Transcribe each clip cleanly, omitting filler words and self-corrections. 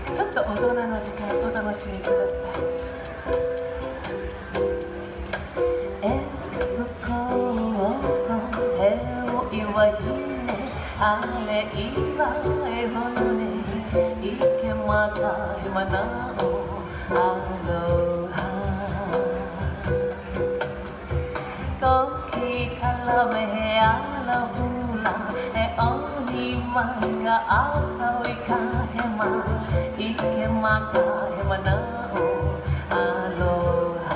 ちょっと大人の時間お楽しみください。向こうの平岩姫あれ岩えほのねいけまかいまなおアロハコキからめあらふらえおにまがあかいかへまいけまかへまなおアロハ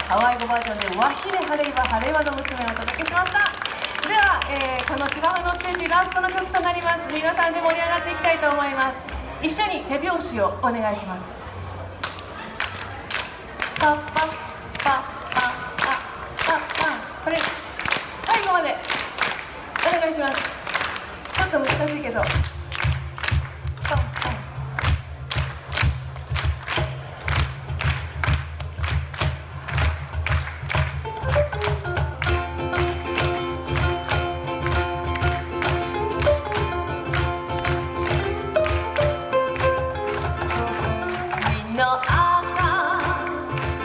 ハワイ語バージョンで「わひれはれいわはれいわの娘」をお届けしました。では、この芝生のステージラストの曲となります。皆さんで盛り上がっていきたいと思います。一緒に手拍子をお願いします。パッパッパッパッパッパッパ。これ最後までお願いします。ちょっと難しいけど「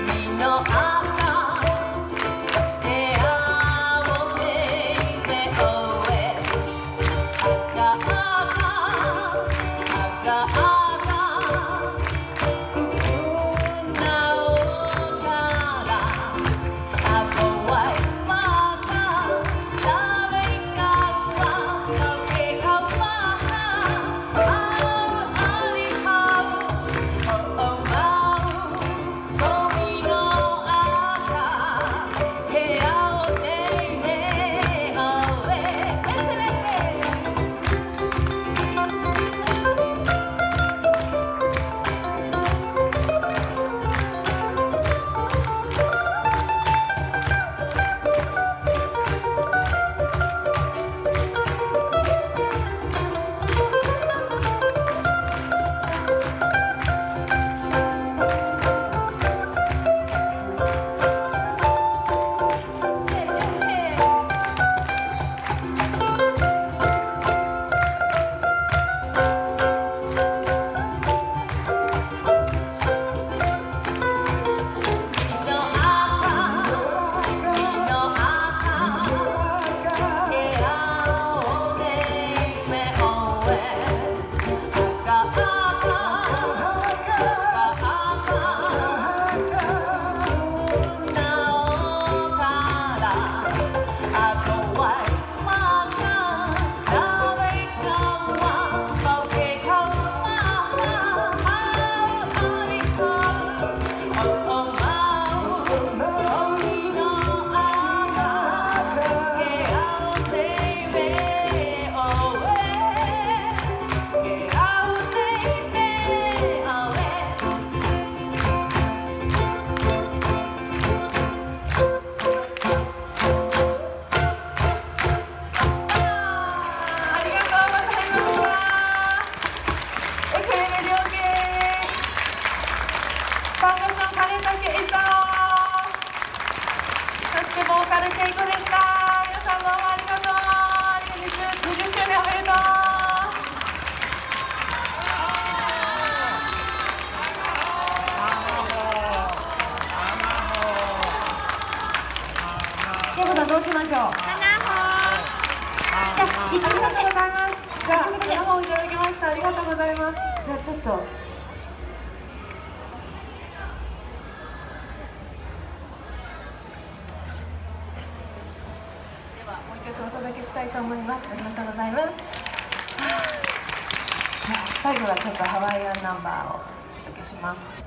みのけいこさんどうしましょう。じゃあありがとうございます。じゃあ7本いただきました。ありがとうございます。じゃあちょっとではもう一曲お届けしたいと思います。ありがとうございます。じゃあ最後はちょっとハワイアンナンバーをお届けします。